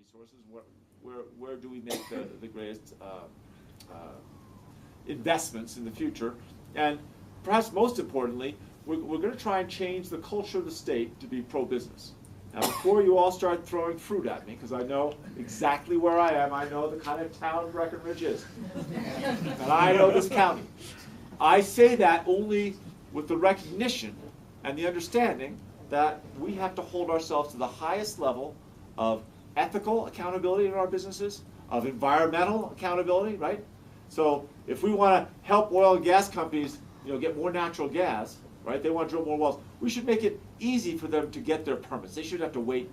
resources, where do we make the greatest investments in the future. And perhaps most importantly, we're going to try and change the culture of the state to be pro-business. Now, before you all start throwing fruit at me, because I know exactly where I am, I know the kind of town Breckenridge is, and I know this county. I say that only with the recognition and the understanding that we have to hold ourselves to the highest level of ethical accountability in our businesses, of environmental accountability, right? So if we want to help oil and gas companies, get more natural gas, right? They want to drill more wells. We should make it easy for them to get their permits. They should have to wait,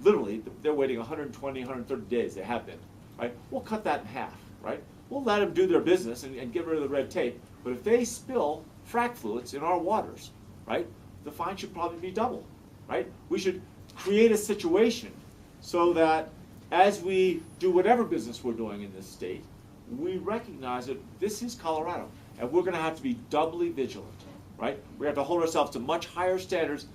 literally, they're waiting 120, 130 days. They have been, right? We'll cut that in half, right? We'll let them do their business and get rid of the red tape. But if they spill frac fluids in our waters, right, the fine should probably be double, right? We should create a situation so that as we do whatever business we're doing in this state, we recognize that this is Colorado, and we're going to have to be doubly vigilant, right? We have to hold ourselves to much higher standards,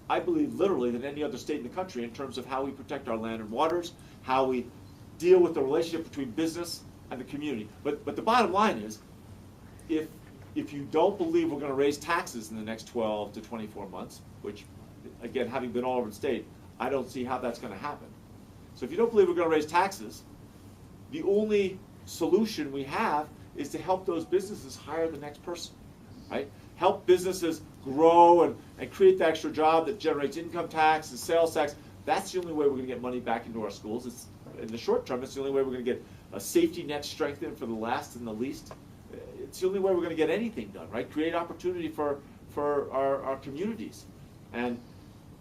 I believe literally, than any other state in the country in terms of how we protect our land and waters, how we deal with the relationship between business and the community. But the bottom line is, if you don't believe we're going to raise taxes in the next 12 to 24 months, which, again, having been all over the state, I don't see how that's going to happen. So if you don't believe we're going to raise taxes, the only solution we have is to help those businesses hire the next person, right? Help businesses grow and create the extra job that generates income tax and sales tax. That's the only way we're going to get money back into our schools. In the short term, it's the only way we're going to get a safety net strengthened for the last and the least. It's the only way we're going to get anything done, right? Create opportunity for our communities. And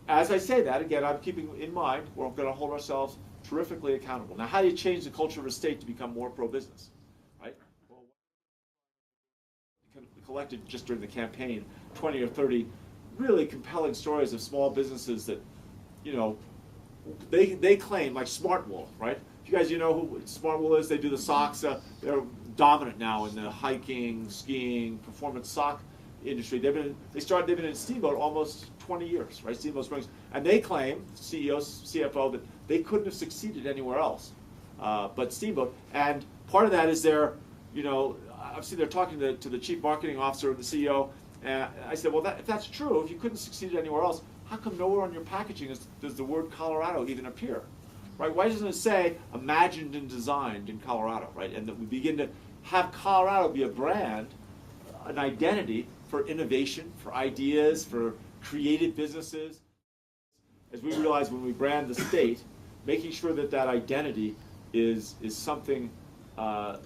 as I say that, again, I'm keeping in mind we're going to hold ourselves terrifically accountable. Now, how do you change the culture of a state to become more pro-business, right? Well, we collected just during the campaign 20 or 30 really compelling stories of small businesses that, they claim, like Smartwool, right? If you guys, know who Smartwool is, they do the socks. They're dominant now in the hiking, skiing, performance sock industry. They've been in Steamboat almost 20 years, right? Steamboat Springs, and they claim, CEO, CFO, that they couldn't have succeeded anywhere else but Steamboat. And part of that is I've seen they're talking to the chief marketing officer and the CEO, and I said, well, if that's true, if you couldn't succeed anywhere else, how come nowhere on your packaging does the word Colorado even appear, right? Why doesn't it say imagined and designed in Colorado, right? And that we begin to have Colorado be a brand, an identity for innovation, for ideas, for creative businesses. As we realize when we brand the state, making sure that identity is something that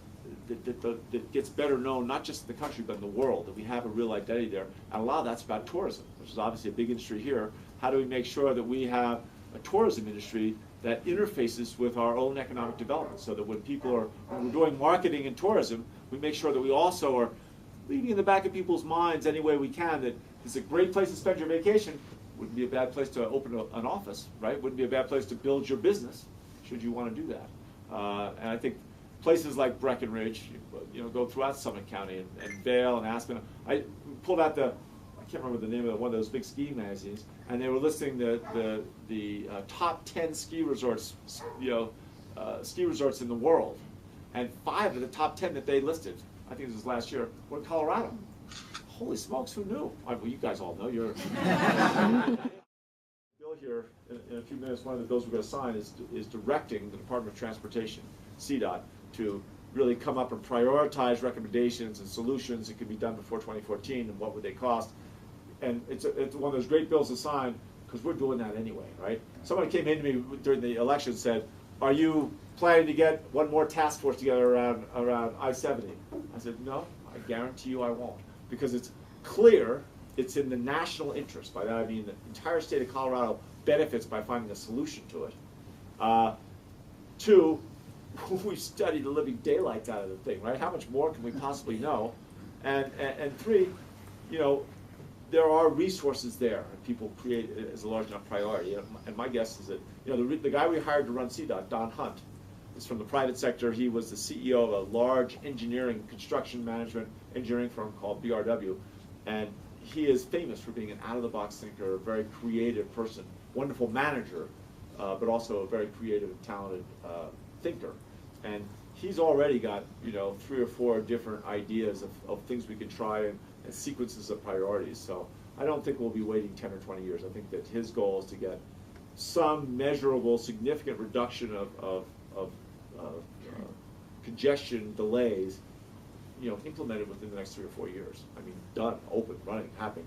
gets better known, not just in the country, but in the world, that we have a real identity there. And a lot of that's about tourism, which is obviously a big industry here. How do we make sure that we have a tourism industry that interfaces with our own economic development, so that when we're doing marketing and tourism, we make sure that we also are leaving in the back of people's minds any way we can that it's a great place to spend your vacation. Wouldn't be a bad place to open an office, right? Wouldn't be a bad place to build your business, should you want to do that. And I think places like Breckenridge, go throughout Summit County and Vail and Aspen. I pulled out I can't remember the name of one of those big ski magazines, and they were listing the top 10 ski resorts, ski resorts in the world, and 5 of the top 10 that they listed, I think this was last year, were in Colorado. Holy smokes, who knew? Well, you guys all know. You're Bill here in a few minutes. One of the bills we're going to sign is directing the Department of Transportation, CDOT, to really come up and prioritize recommendations and solutions that could be done before 2014 and what would they cost. And it's one of those great bills to sign because we're doing that anyway, right? Somebody came in to me during the election and said, are you planning to get one more task force together around I-70? I said, no, I guarantee you I won't. Because it's clear it's in the national interest. By that I mean the entire state of Colorado benefits by finding a solution to it. 2, we've studied the living daylights out of the thing, right? How much more can we possibly know? And 3, there are resources there, and people create it as a large enough priority. And my guess is that the guy we hired to run CDOT, Don Hunt, is from the private sector. He was the CEO of a large engineering, construction management engineering firm called BRW, and he is famous for being an out-of-the-box thinker, a very creative person, wonderful manager, but also a very creative and talented thinker. And he's already got, 3 or 4 different ideas of things we can try and sequences of priorities. So I don't think we'll be waiting 10 or 20 years. I think that his goal is to get some measurable, significant reduction of congestion delays, implemented within the next 3 or 4 years. I mean, done, open, running, happening.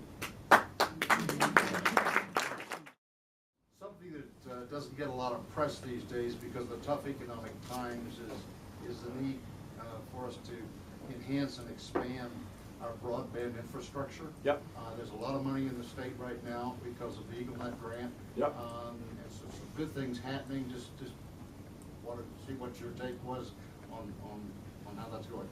Something that doesn't get a lot of press these days because of the tough economic times is the need for us to enhance and expand our broadband infrastructure. Yep. There's a lot of money in the state right now because of the EagleNet grant. Yep. And some good things happening. Just wanted to see what your take was on how that's going.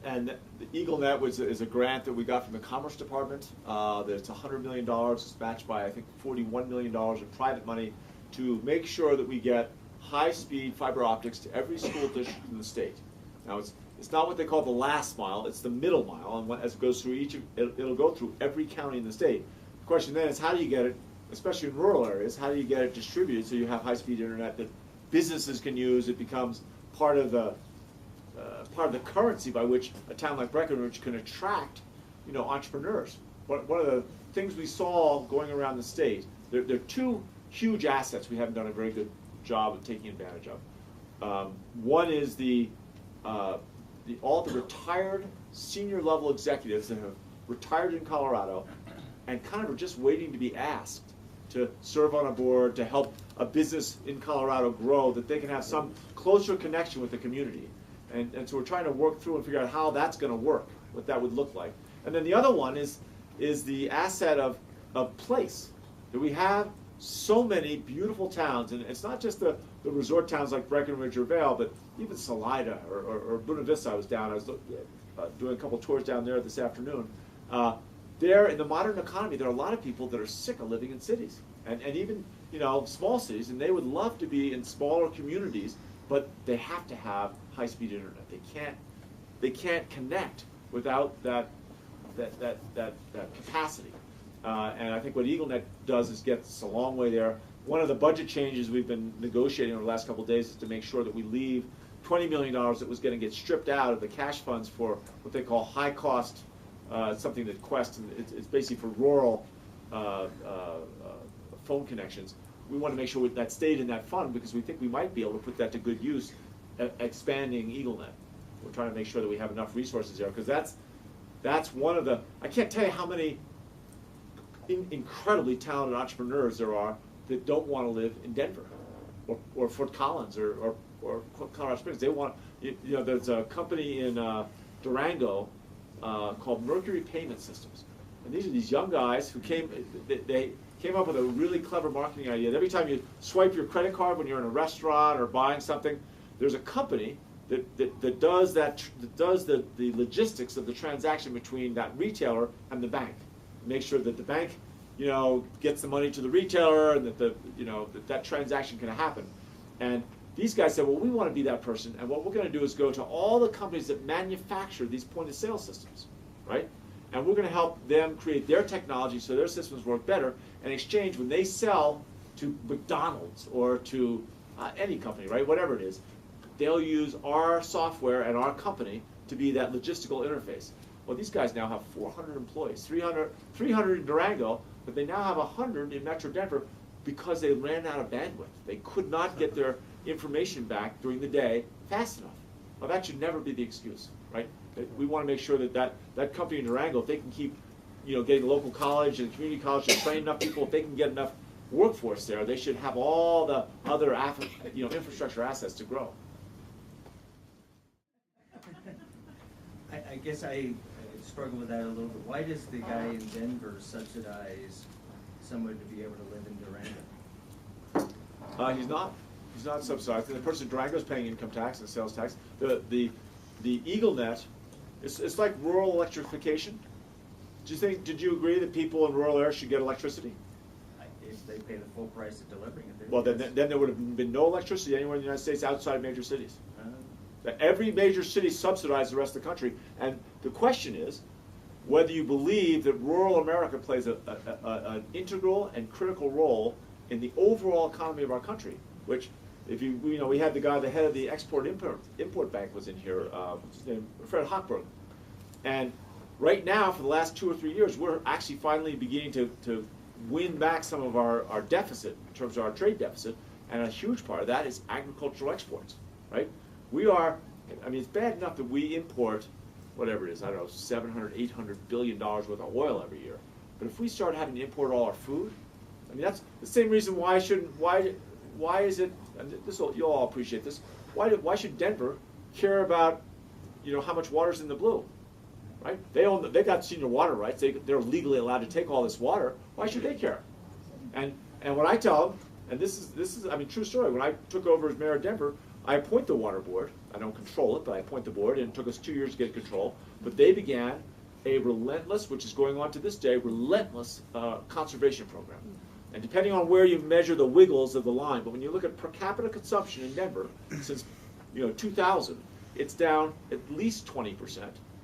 And the EagleNet is a grant that we got from the Commerce Department. That's $100 million. It's matched by, I think, $41 million of private money to make sure that we get high-speed fiber optics to every school district in the state. Now, it's not what they call the last mile, it's the middle mile, and as it goes through it'll go through every county in the state. The question then is, how do you get it, especially in rural areas, how do you get it distributed so you have high-speed internet that businesses can use? It becomes part of the currency by which a town like Breckenridge can attract, entrepreneurs. One of the things we saw going around the state, there are 2 huge assets we haven't done a very good job of taking advantage of. One is all the retired senior level executives that have retired in Colorado and kind of are just waiting to be asked to serve on a board to help a business in Colorado grow, that they can have some closer connection with the community. And so we're trying to work through and figure out how that's going to work, what that would look like. And then the other one is the asset of place. That we have so many beautiful towns, and it's not just the resort towns like Breckenridge or Vail, but even Salida or Buena Vista. I was doing a couple tours down there this afternoon. There, in the modern economy, there are a lot of people that are sick of living in cities, and even small cities, and they would love to be in smaller communities, but they have to have high-speed internet. They can't connect without that capacity. And I think what EagleNet does is get us a long way there. One of the budget changes we've been negotiating over the last couple of days is to make sure that we leave $20 million that was going to get stripped out of the cash funds for what they call high-cost, something that Quest, and it's basically for rural phone connections. We want to make sure that stayed in that fund because we think we might be able to put that to good use, expanding EagleNet. We're trying to make sure that we have enough resources there because that's one of the, I can't tell you how many incredibly talented entrepreneurs there are that don't want to live in Denver or Fort Collins or Colorado Springs. They want, there's a company in Durango called Mercury Payment Systems. And these are these young guys who they came up with a really clever marketing idea. Every time you swipe your credit card when you're in a restaurant or buying something, there's a company that does the logistics of the transaction between that retailer and the bank. Make sure that the bank, gets the money to the retailer and that that transaction can happen. And these guys said, well, we want to be that person, and what we're going to do is go to all the companies that manufacture these point-of-sale systems, right? And we're going to help them create their technology so their systems work better. In exchange, when they sell to McDonald's or to any company, right, whatever it is, they'll use our software and our company to be that logistical interface. Well, these guys now have 400 employees, 300 in Durango, but they now have 100 in Metro Denver because they ran out of bandwidth. They could not get their information back during the day fast enough. Well, that should never be the excuse, right? We want to make sure that company in Durango, if they can keep, getting a local college and community college and train enough people, if they can get enough workforce there, they should have all the other infrastructure assets to grow. I guess I struggle with that a little bit. Why does the guy in Denver subsidize someone to be able to live in Durango? He's not subsidized. The person in Durango is paying income tax and sales tax. The EagleNet, it's like rural electrification. Did you agree that people in rural areas should get electricity? If they pay the full price of delivering it. Well, then there would have been no electricity anywhere in the United States outside major cities. Every major city subsidized the rest of the country. And the question is, whether you believe that rural America plays an integral and critical role in the overall economy of our country, which, if we had the head of the Export-Import Bank was in here, what's his name, Fred Hochberg. And right now, for the last 2 or 3 years, we're actually finally beginning to win back some of our deficit in terms of our trade deficit, and a huge part of that is agricultural exports, right? It's bad enough that we import, whatever it is, I don't know, $700, $800 billion worth of oil every year. But if we start having to import all our food, that's the same reason why is it, and you'll all appreciate this, why should Denver care about, how much water's in the blue, right? They got senior water rights, they're legally allowed to take all this water, why should they care? And what I tell them, and this is true story, when I took over as mayor of Denver, I appoint the water board. I don't control it, but I appoint the board, and it took us 2 years to get control. But they began a relentless, which is going on to this day, relentless conservation program. And depending on where you measure the wiggles of the line, but when you look at per capita consumption in Denver since 2000, it's down at least 20%.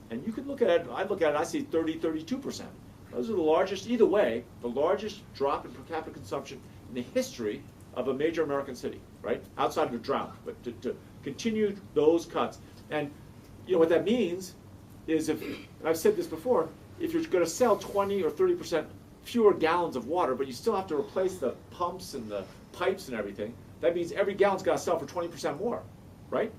And you could look at it, I see 30, 32%. Those are the largest, either way, the largest drop in per capita consumption in the history of a major American city, right? Outside of the drought, but to continue those cuts. And what that means is, and I've said this before, if you're going to sell 20 or 30% fewer gallons of water, but you still have to replace the pumps and the pipes and everything, that means every gallon's got to sell for 20% more, right?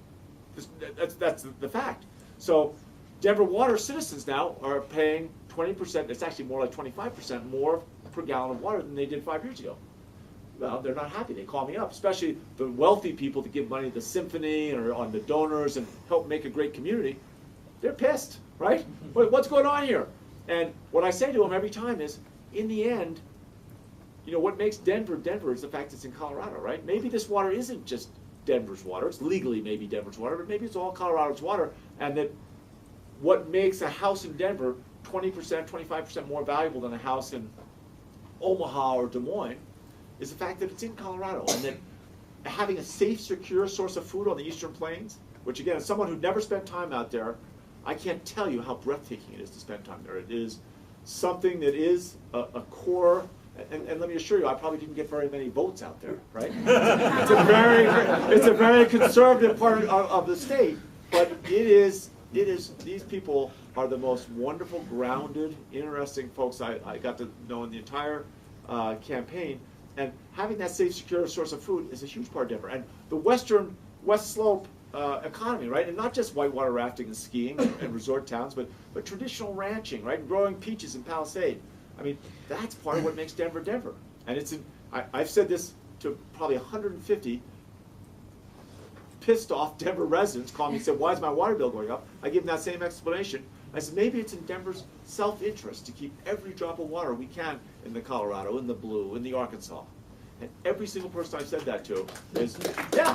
That's the fact. So Denver water citizens now are paying 20%, it's actually more like 25% more per gallon of water than they did 5 years ago. Well, they're not happy. They call me up, especially the wealthy people that give money to the symphony or on the donors and help make a great community. They're pissed, right? What's going on here? And what I say to them every time is, in the end, what makes Denver Denver is the fact it's in Colorado, right? Maybe this water isn't just Denver's water. It's legally maybe Denver's water, but maybe it's all Colorado's water. And that what makes a house in Denver 20%, 25% more valuable than a house in Omaha or Des Moines is the fact that it's in Colorado, and that having a safe, secure source of food on the Eastern Plains, which again, as someone who never spent time out there, I can't tell you how breathtaking it is to spend time there. It is something that is a core, and let me assure you, I probably didn't get very many votes out there, right? It's a very conservative part of the state, but it is, these people are the most wonderful, grounded, interesting folks I got to know in the entire campaign. And having that safe, secure source of food is a huge part of Denver. And the West Slope economy, right? And not just whitewater rafting and skiing and resort towns, but traditional ranching, right? And growing peaches in Palisade. That's part of what makes Denver Denver. And I've said this to probably 150 pissed off Denver residents call me and say, why is my water bill going up? I give them that same explanation. I said, maybe it's in Denver's self-interest to keep every drop of water we can in the Colorado, in the Blue, in the Arkansas. And every single person I've said that to is, yeah.